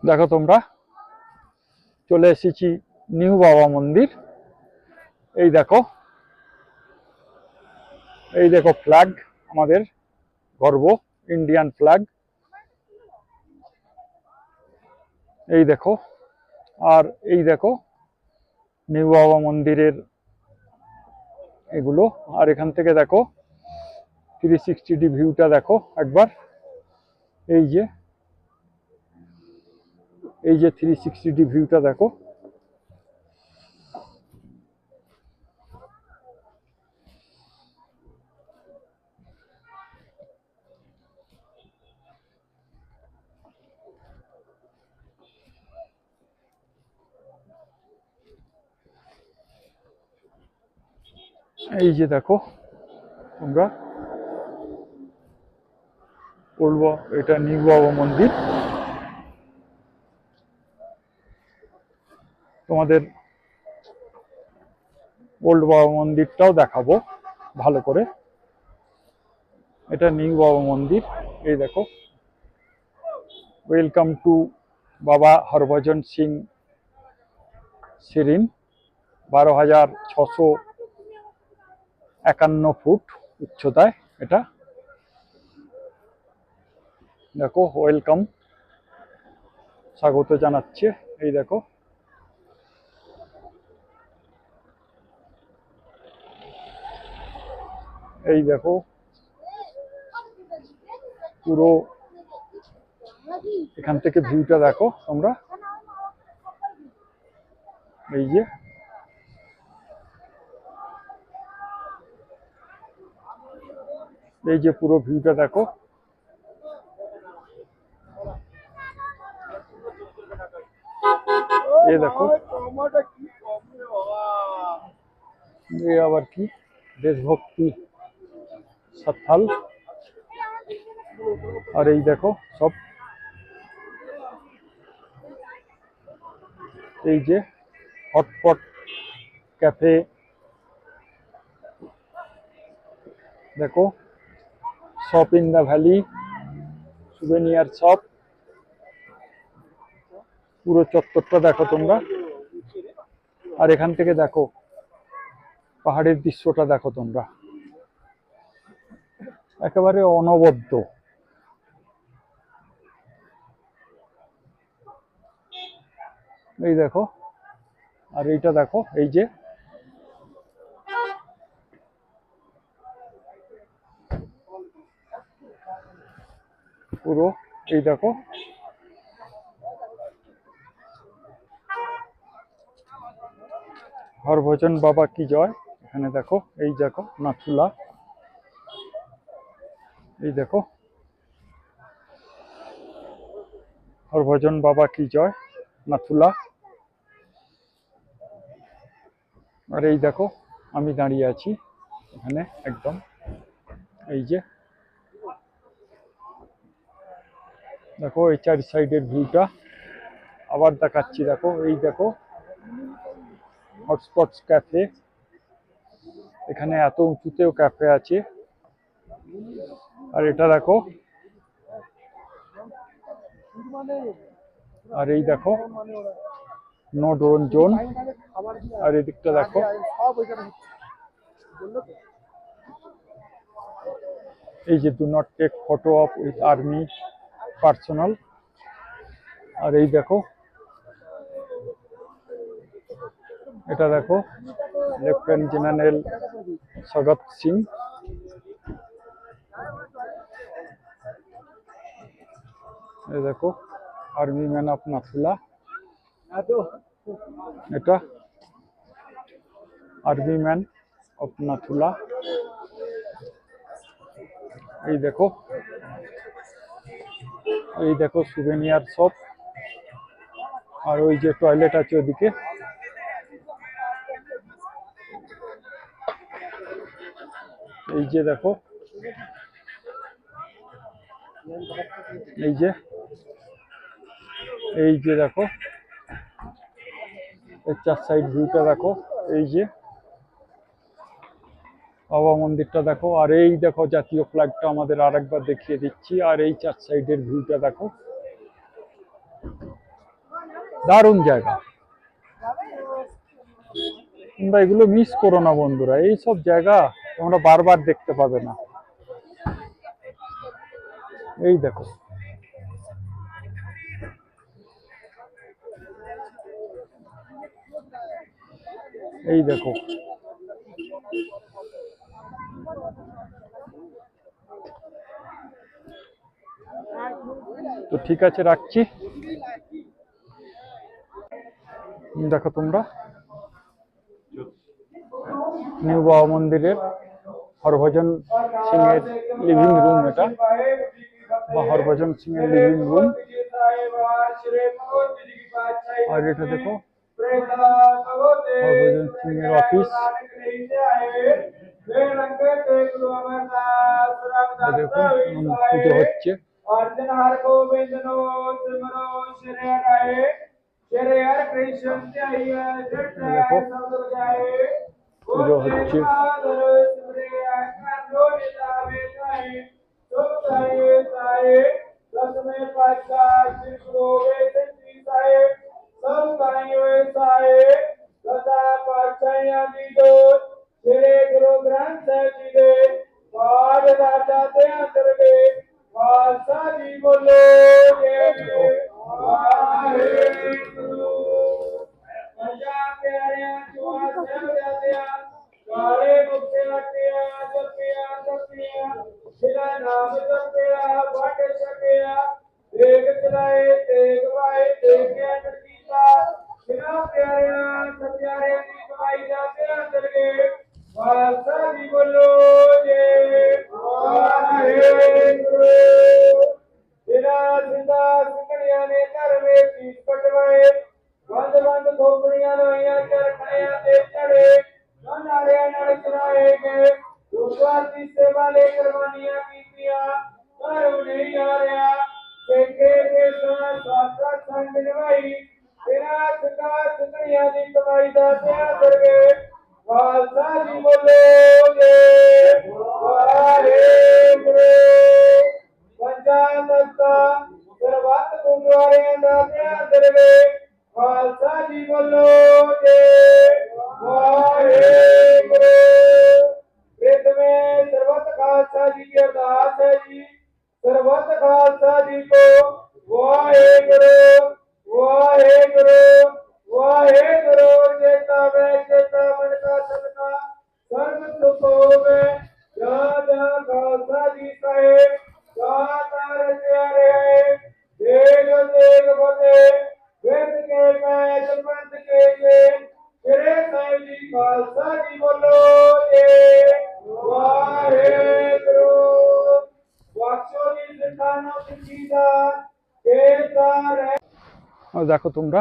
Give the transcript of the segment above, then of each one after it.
দেখো তোমরা চলে এসেছি নিউ বাবা মন্দির। এই দেখো ফ্ল্যাগ, আমাদের গর্ব, ইন্ডিয়ান ফ্ল্যাগ। এই দেখো, আর এই দেখো নিউ বাবা মন্দিরের এগুলো। আর এখান থেকে দেখো 360 ভিউটা দেখো একবার। এই যে 360 ভিউটা দেখো। এই যে দেখো তোমরা, বলবো এটা নিউ বাবা মন্দির। তোমাদের ওল্ড বাবা মন্দিরটাও দেখাবো ভালো করে। এটা নিউ বাবা মন্দির। এই দেখো, ওয়েলকাম টু বাবা হরভজন সিং শিরিন, 12,651 ফুট উচ্চতায় এটা। দেখো ওয়েলকাম, স্বাগত জানাচ্ছে। এই দেখো, এই দেখো পুরো এখান থেকে ভিউটা দেখো তোমরা। এই যে পুরো ভিউটা দেখো। এই দেখো, এই আবার কি দেশভক্তি সাথাল। আর এই দেখো সব, এই যে হটপট ক্যাফে দেখো, shop in the valley, souvenir shop. পুরো চত্বরটা দেখো তোমরা। আর এখান থেকে দেখো পাহাড়ের দৃশ্যটা দেখো তোমরা, একেবারে অনবদ্য। এই দেখো, আর এইটা দেখো, এই যে পুরো, এই দেখো হরভজন বাবা কি জয়। এখানে দেখো, এই দেখো নাথুলা। এই দেখো হরভজন বাবা কি জয়, নাথুলা। আর এই দেখো আমি দাঁড়িয়ে আছি এখানে একদম। এই যে দেখো এই চারি সাইডের ভিউটা আবার দেখাচ্ছি। দেখো এই দেখো হটস্পটস ক্যাফে, এখানে এত উঁচুতেও ক্যাফে আছে। আর এটা দেখো, আর এই দেখো নো ড্রোন জোন। আর এদিকটা দেখো, এই যে do not take photo of with army personal. আর এই দেখো, এটা দেখো লেফটেন্যান্ট জেনারেল সগৎ সিং। এই দেখো আর্মি ম্যান অফ নাথুলা, এটা আর্মি ম্যান অফ নাথুলা। এই দেখো, এই দেখো সুভেনিয়ার শপ। আর ওই যে টয়লেট আছে ওদিকে। এই যে দেখো, এই যে দেখো এই চার সাইড ভিউটা দেখো। এই যে বাবা মন্দিরটা দেখো। আর এই দেখো জাতীয় ফ্ল্যাগটা আমাদের আরেকবার দেখিয়ে দিচ্ছি। আর এই চার সাইডের ভিউটা দেখো। দারুণ জায়গা। তোমরা এগুলো মিস করো না বন্ধুরা, এই সব জায়গা তোমরা বারবার দেখতে পাবে না। এই দেখো, এই দেখো। তো ঠিক আছে, রাখছি। দেখো তোমরা, নিউ বাবা মন্দিরের হরভজন সিং এর লিভিং রুম, এটা বা হরভজন সিং এর লিভিং রুম। আর এটা দেখো হরভজন সিং এর অফিস। দেখো পুজো হচ্ছে। দেখো পুজো হচ্ছে। श्री गुरु ग्रंथ साहिब जी के पाठ दाता ते अंतर्गे खालसा जी बोलो जय वाहेगुरु। पंजाब प्यारिया चुआ सब जातिया काले मुक्ते लटिया जपिया जपिया जिला नाम जपिया बट सकिया देख चलाए देख भाई देख कीता जिला प्यारिया सब प्यारे की कमाई जाते अंतर्गे खालसा जी बोलो जय वाहेगुरु। जिला जिंदा सिंगड़िया ने घर में शीश कटवाए बंद बंद खोपड़ियां लोइयां चरखड़ियां ते चढ़े नारे नाल चढ़ाए गए दूसरा की सेवा लेकर वानियां कीतियां घर नहीं आ रहा देखे के साथ शास्त्र संग निभाई तेरा सका सिंगड़िया दी कमाई दा त्या कर गए खालसा जी बोलो जय वाहेगुरु। पंजाब दस्ता सरबत गुरुद्वारे दा त्या कर गए खालसा जी बोलो जय वाहेगुरु। वेद में सर्वत खालसा जी की अरदास है जी सर्वत खालसा जी को वाहेगुरु वाहेगुरु वाहेगुरु। चेता में चेता मन का सदका सर्व सुख होवे जहाँ जहाँ खालसा जी साहेब जहाँ तार प्यारे है देग देग बते वेद के मैच पंथ के ये तेरे साईं जी खालसा जी बोलो जय वाहेगुरु। वाक्यों की जिंदानों की सीधा केदार है। আর দেখো তোমরা,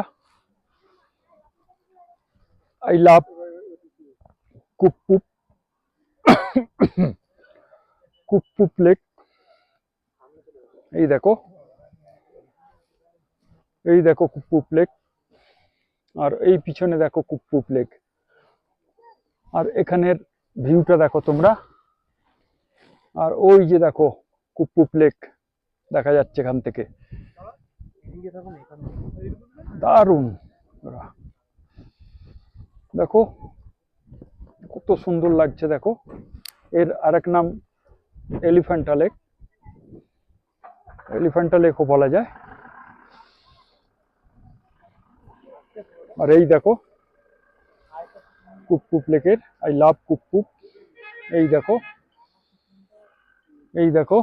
আই লাভ কুপ্পুপ কুপ্পুপ লেক। এই দেখো, এই দেখো কুপ্পুপ লেক। আর এই পিছনে দেখো কুপ্পুপ লেক। আর এখানের ভিউটা দেখো তোমরা। আর ওই যে দেখো কুপ্পুপ লেক দেখা যাচ্ছে এখান থেকে, দারুণ। দেখো কত সুন্দর লাগছে। দেখো এর আরেক নাম এলিফ্যান্টা লেক, এলিফ্যান্টা লেকও বলা যায়। আর এই দেখো কুপ্পুপ লেকের, আই লাভ কুপ্পুপ। এই দেখো, এই দেখো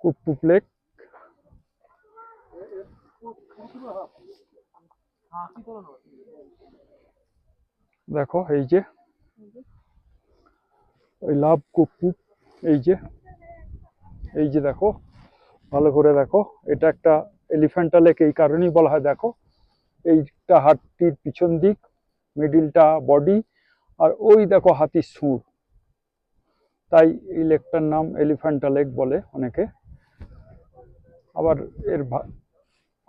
কুপ্পুপ লেক। দেখো এই যে ওই লাভ কুপ্পুপ। এই যে, এই যে দেখো ভালো করে দেখো, এটা একটা এলিফ্যান্টা লেক এই কারণেই বলা হয়। দেখো এইটা হাতির পিছন দিক, মিডিলটা বডি, আর ওই দেখো হাতির সুর, তাই এই লেকটার নাম এলিফ্যান্টা লেক বলে অনেকে। আবার এর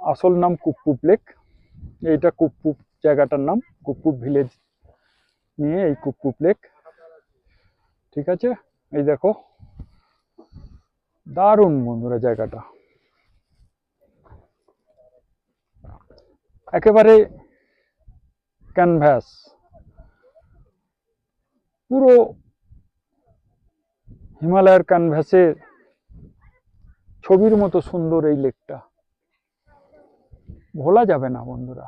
আসল নাম কুপ্পুপ লেক। এইটা কুপ্পুপ জায়গাটার নাম, কুপ্পুপ ভিলেজ নিয়ে এই কুপ্পুপ লেক। ঠিক আছে, এই দেখো দারুণ বন্ধুরা জায়গাটা। একেবারে ক্যানভাস, পুরো হিমালয়ের ক্যানভাসে ছবির মতো সুন্দর এই লেকটা, ভোলা যাবে না বন্ধুরা।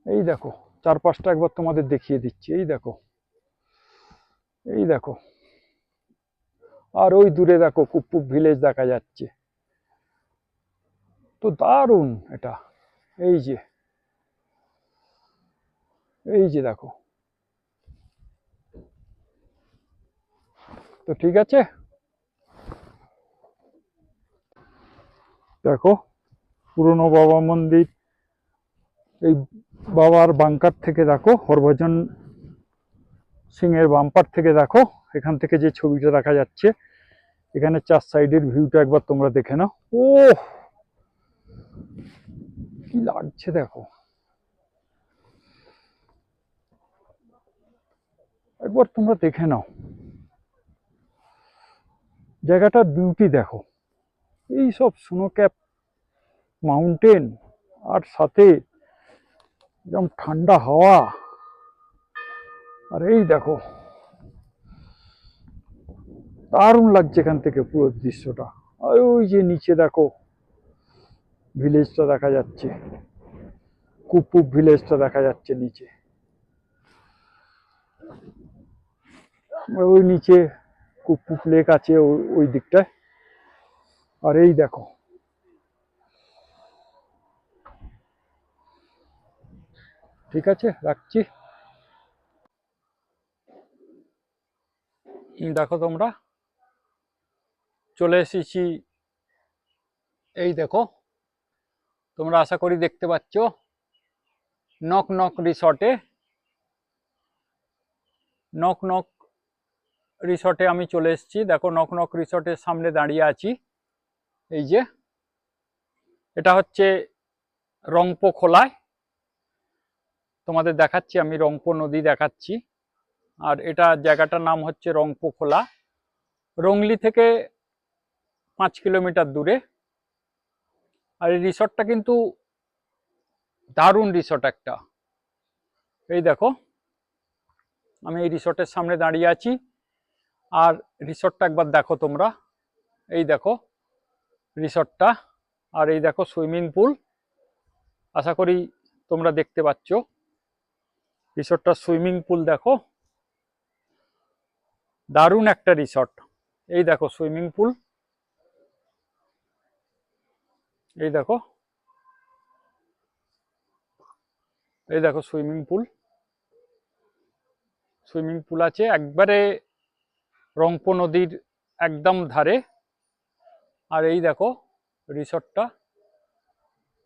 এই দেখো চারপাশটা একবার তোমাদের দেখিয়ে দিচ্ছি। এই দেখো, এই দেখো, আর ওই দূরে দেখো কুপ্পুপ ভিলেজ দেখা যাচ্ছে। তো দারুণ এটা। এই যে, এই যে দেখো। তো ঠিক আছে, দেখো পুরনো বাবা মন্দির। এই বাবার বাংকার থেকে দেখো, হরভজন সিং এর বাম্পার থেকে দেখো, এখান থেকে যে ছবিটা দেখা যাচ্ছে, এখানে চার সাইডের ভিউটা একবার তোমরা দেখে নাও। ও কি লাগছে দেখো, একবার তোমরা দেখে নাও জায়গাটার বিউটি দেখো। এই সব স্নো ক্যাপ মাউন্টেন, আর সাথে একদম ঠান্ডা হাওয়া। আর এই দেখো দারুণ লাগছে এখান থেকে পুরো দৃশ্যটা। আর ওই যে নিচে দেখো ভিলেজটা দেখা যাচ্ছে, কুপুপ ভিলেজটা দেখা যাচ্ছে নিচে। ওই নিচে কুপুপ লেক আছে ওই দিকটায়। আর এই দেখো, ঠিক আছে রাখছি। দেখো তোমরা চলে এসেছি, এই দেখো তোমরা আশা করি দেখতে পাচ্ছ নক নক রিসর্টে। নক নক রিসর্টে আমি চলে এসেছি। দেখো নক নক রিসর্টের সামনে দাঁড়িয়ে আছি। এই যে এটা হচ্ছে রংপো খোলায়, তোমাদের দেখাচ্ছি আমি রংপো নদী দেখাচ্ছি। আর এটা জায়গাটার নাম হচ্ছে রংপো খোলা, রংলি থেকে 5 কিলোমিটার দূরে। আর এই রিসর্টটা কিন্তু দারুণ রিসর্ট একটা। এই দেখো আমি এই রিসর্টের সামনে দাঁড়িয়ে আছি, আর রিসর্টটা একবার দেখো তোমরা। এই দেখো রিসর্টটা, আর এই দেখো সুইমিং পুল। আশা করি তোমরা দেখতে পাচ্ছ রিসর্টটা, সুইমিং পুল দেখো, দারুণ একটা রিসর্ট। এই দেখো সুইমিং পুল, এই দেখো, এই দেখো সুইমিং পুল। সুইমিং পুল আছে একবারে রংপো নদীর একদম ধারে। আর এই দেখো রিসর্টটা,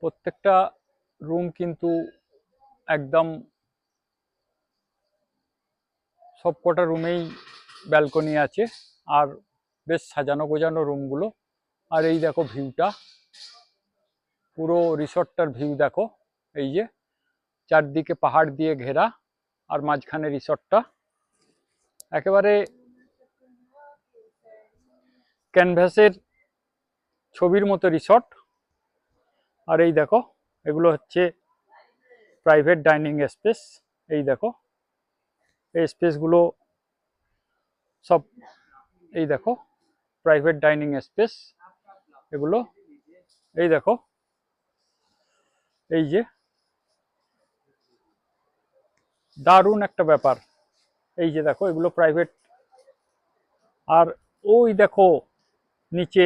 প্রত্যেকটা রুম কিন্তু একদম সবকটা রুমেই ব্যালকনি আছে, আর বেশ সাজানো গোজানো রুমগুলো। আর এই দেখো ভিউটা, পুরো রিসর্টটার ভিউ দেখো। এই যে চারদিকে পাহাড় দিয়ে ঘেরা, আর মাঝখানে রিসর্টটা, একেবারে ক্যানভাসের ছবির মতো রিসর্ট। আর এই দেখো এগুলো হচ্ছে প্রাইভেট ডাইনিং স্পেস। এই দেখো এই স্পেসগুলো সব, এই দেখো প্রাইভেট ডাইনিং স্পেস এগুলো। এই দেখো এই যে দারুণ একটা ব্যাপার। এই যে দেখো এগুলো প্রাইভেট। আর ওই দেখো নিচে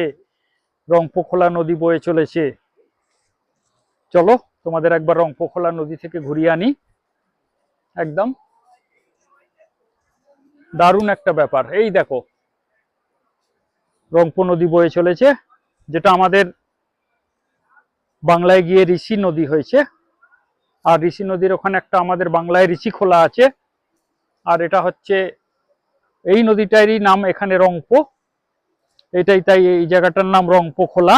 রংপো খোলা নদী বয়ে চলেছে। চলো তোমাদের একবার রংপো খোলা নদী থেকে ঘুরিয়ে আনি। একদম দারুণ একটা ব্যাপার। এই দেখো রংপো নদী বয়ে চলেছে, যেটা আমাদের বাংলায় গিয়ে ঋষি নদী হয়েছে। আর ঋষি নদীর ওখানে একটা আমাদের বাংলায় ঋষি খোলা আছে। আর এটা হচ্ছে এই নদীটারই নাম এখানে রংপো, এটাই তাই এই জায়গাটার নাম রংপো খোলা।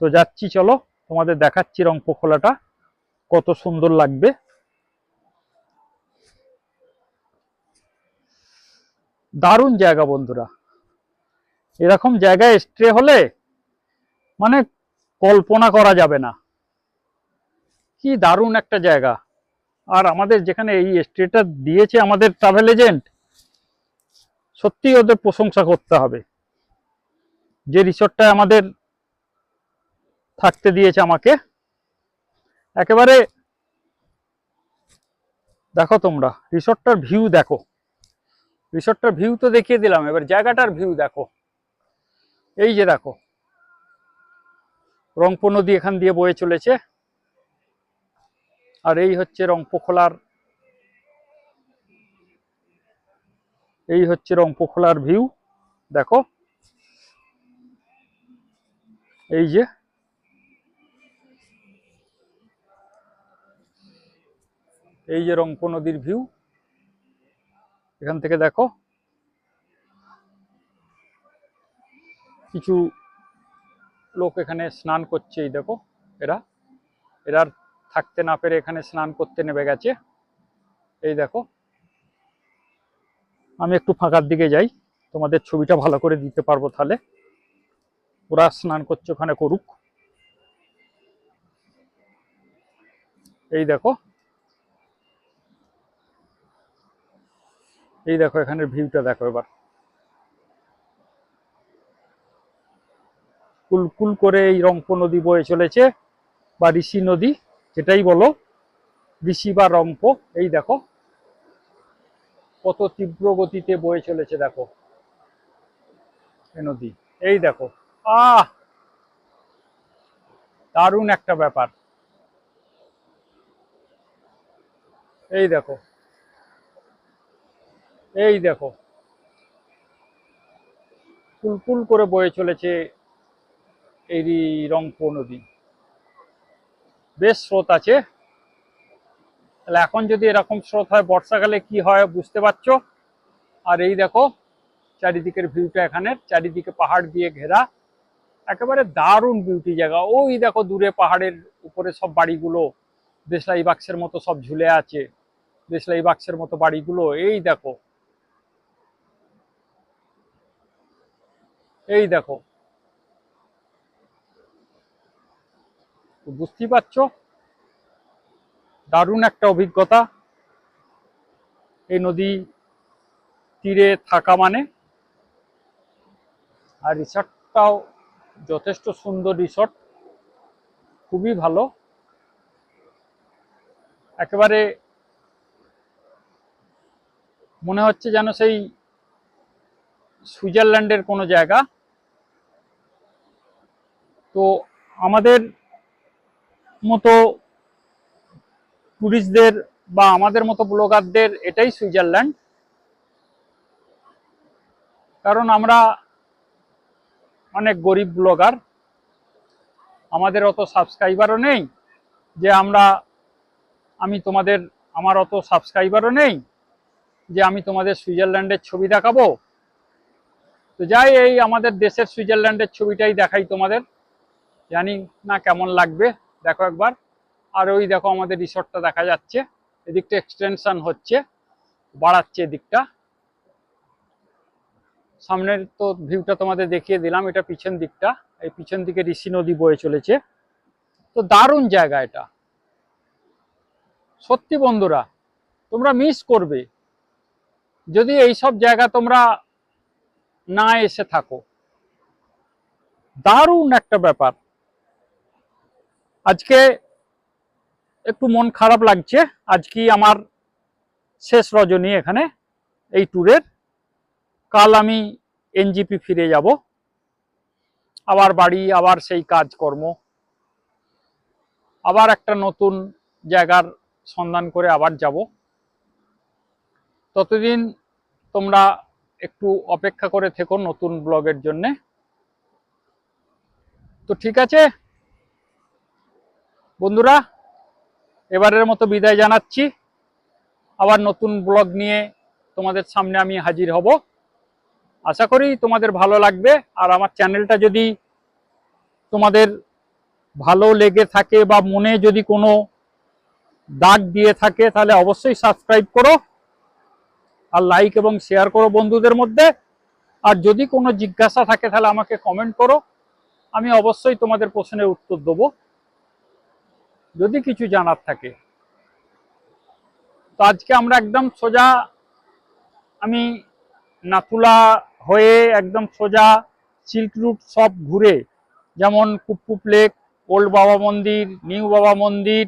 তো যাচ্ছি, চলো তোমাদের দেখাচ্ছি রংপো খোলাটা কত সুন্দর লাগবে। দারুণ জায়গা বন্ধুরা, এরকম জায়গায় স্টে হলে মানে কল্পনা করা যাবে না। কি দারুণ একটা জায়গা। আর আমাদের যেখানে এই স্টেটা দিয়েছে আমাদের ট্রাভেল এজেন্ট, সত্যি ওদের প্রশংসা করতে হবে। যে রিসর্টটা আমাদের থাকতে দিয়েছে আমাকে, একেবারে দেখো তোমরা রিসর্টটার ভিউ দেখো। রিসর্টটার ভিউ তো দেখিয়ে দিলাম, এবার জায়গাটার ভিউ দেখো। এই যে দেখো রংপো নদী এখান দিয়ে বয়ে চলেছে, আর এই হচ্ছে রংপো খোলার ভিউ দেখো। এই যে রংপো নদীর ভিউ এখান থেকে দেখো। কিছু লোক এখানে স্নান করছে, এই দেখো এরা থাকতে না পেরে এখানে স্নান করতে নেমে গেছে। এই দেখো, আমি একটু ফাঁকার দিকে যাই, তোমাদের ছবিটা ভালো করে দিতে পারবো, তাহলে ওরা স্নান করছে ওখানে করুক। এই দেখো এখানের ভিউটা দেখো। এবার কুলকুল করে এই রংপো নদী বয়ে চলেছে, বা ঋষি নদী যেটাই বলো, ঋষি বা রংপো। এই দেখো কত তীব্র গতিতে বয়ে চলেছে দেখো এই নদী। এই দেখো দারুণ একটা ব্যাপার। এই দেখো কুলকুল করে বয়ে চলেছে এই রংপো নদী। বেশ স্রোত আছে। তাহলে এখন যদি এরকম স্রোত হয় বর্ষাকালে কি হয় বুঝতে পারছো। আর এই দেখো চারিদিকের ভিউটা, এখানের চারিদিকে পাহাড় দিয়ে ঘেরা, একেবারে দারুণ বিউটি জায়গা। ওই দেখো দূরে পাহাড়ের উপরে সব বাড়িগুলো দেশলাই বাক্সের মতো সব ঝুলে আছে, দেশলাই বাক্সের মতো বাড়িগুলো। এই দেখো বুঝতেই পারছো, দারুণ একটা অভিজ্ঞতা এই নদী তীরে থাকা মানে। আর রিসর্টটাও যথেষ্ট সুন্দর রিসর্ট, খুবই ভালো। একেবারে মনে হচ্ছে যেন সেই সুইজারল্যান্ডের কোনো জায়গা। তো আমাদের মতো টুরিস্টদের বা আমাদের মতো ব্লগারদের এটাই সুইজারল্যান্ড। কারণ আমরা অনেক গরিব ব্লগার, আমাদের অত সাবস্ক্রাইবারও নেই যে আমার অত সাবস্ক্রাইবারও নেই যে আমি তোমাদের সুইজারল্যান্ডের ছবি দেখাবো। তো যাই এই আমাদের দেশের সুইজারল্যান্ডের ছবিটাই দেখাই তোমাদের, জানি না কেমন লাগবে দেখো একবার। আর ওই দেখো আমাদের রিসর্টটা দেখা যাচ্ছে, এদিকটা এক্সটেনশন হচ্ছে, বাড়াচ্ছে এদিকটা। সামনের তো ভিউটা তোমাদের দেখিয়ে দিলাম, এটা পিছন দিকটা, এই পিছন দিকে ঋষি নদী বয়ে চলেছে। তো দারুণ জায়গা এটা, সত্যি বন্ধুরা তোমরা মিস করবে যদি এই সব জায়গা তোমরা না এসে থাকো। দারুণ একটা ব্যাপার। আজকে একটু মন খারাপ লাগছে, আজকে আমার শেষ রজনী এখানে এই ট্যুরের। কাল আমি এনজিপি ফিরে যাব, আবার বাড়ি, আবার সেই কাজকর্ম, আবার একটা নতুন জায়গার সন্ধান করে আবার যাব। ততদিন তোমরা একটু অপেক্ষা করে থেকো নতুন ব্লগের জন্যে। তো ঠিক আছে বন্ধুরা, এবারের মতো বিদায় জানাচ্ছি। আবার নতুন ব্লগ নিয়ে তোমাদের সামনে আমি হাজির হব, আশা করি তোমাদের ভালো লাগবে। আর আমার চ্যানেলটা যদি তোমাদের ভালো লেগে থাকে বা মনে যদি কোনো দাগ দিয়ে থাকে তাহলে অবশ্যই সাবস্ক্রাইব করো, আর লাইক এবং শেয়ার করো বন্ধুদের মধ্যে। আর যদি কোনো জিজ্ঞাসা থাকে তাহলে আমাকে কমেন্ট করো, আমি অবশ্যই তোমাদের প্রশ্নের উত্তর দেবো যদি কিছু জানার থাকে। তো আজকে আমরা একদম সোজা, আমি নাথুলা হয়ে একদম সোজা সিল্ক রুট সব ঘুরে, যেমন কুপ্পুপ লেক, ওল্ড বাবা মন্দির, নিউ বাবা মন্দির,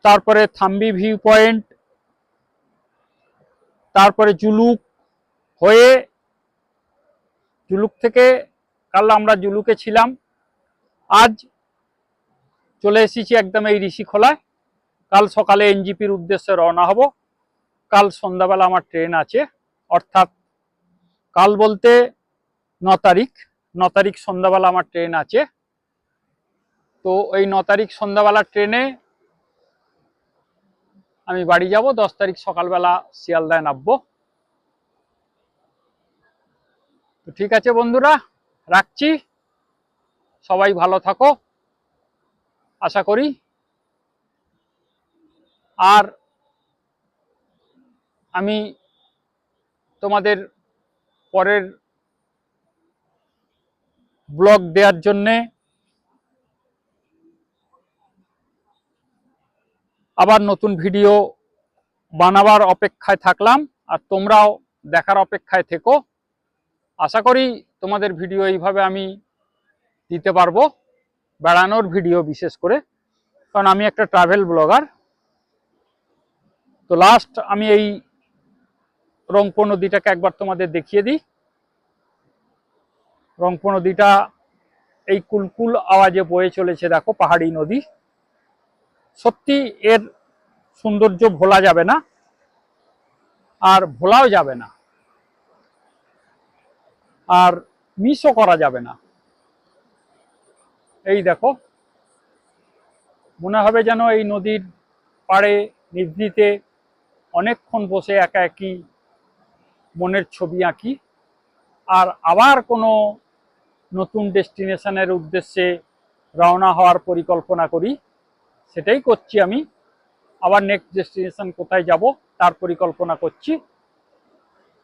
তারপরে থাম্বি ভিউ পয়েন্ট, তারপরে জুলুক হয়ে, জুলুক থেকে কাল আমরা জুলুকে ছিলাম, আজ চলে এসেছি একদম এই ঋষিখোলায়। কাল সকালে এনজিপির উদ্দেশ্যে রওনা হব। কাল সন্ধ্যাবেলা আমার ট্রেন আছে, অর্থাৎ কাল বলতে 9 তারিখ সন্ধ্যাবেলা আমার ট্রেন আছে। তো এই 9 তারিখ সন্ধ্যাবেলা ট্রেনে আমি বাড়ি যাব, 10 তারিখ সকালবেলা শিয়ালদায় নামবো। তো ঠিক আছে বন্ধুরা, রাখছি। সবাই ভালো থাকো আশা করি। আর আমি তোমাদের পরের ব্লগ দেওয়ার জন্যে আবার নতুন ভিডিও বানাবার অপেক্ষায় থাকলাম, আর তোমরাও দেখার অপেক্ষায় থেকো। আশা করি তোমাদের ভিডিও এইভাবে আমি দিতে পারবো, বেড়ানোর ভিডিও বিশেষ করে, কারণ আমি একটা ট্রাভেল ব্লগার। তো লাস্ট আমি এই রংপো নদীটাকে একবার তোমাদের দেখিয়ে দিই। রংপো নদীটা এই কুলকুল আওয়াজে বয়ে চলেছে, দেখো পাহাড়ি নদী। সত্যি এর সৌন্দর্য ভোলা যাবে না, আর ভোলাও যাবে না, আর মিসও করা যাবে না। এই দেখো, মনে হবে যেন এই নদীর পাড়ে নিভৃতে অনেকক্ষণ বসে একা একই মনের ছবি আঁকি, আর আবার কোনো নতুন ডেস্টিনেশনের উদ্দেশ্যে রওনা হওয়ার পরিকল্পনা করি। সেটাই করছি আমি, আবার নেক্সট ডেস্টিনেশন কোথায় যাব তার পরিকল্পনা করছি।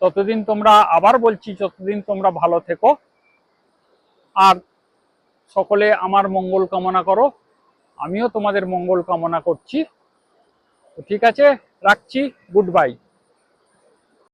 ততদিন তোমরা, আবার বলছি, যতদিন তোমরা ভালো থেকো, আর সকলে আমার মঙ্গল কামনা করো, আমিও তোমাদের মঙ্গল কামনা করছি। তো ঠিক আছে, রাখছি, গুড বাই।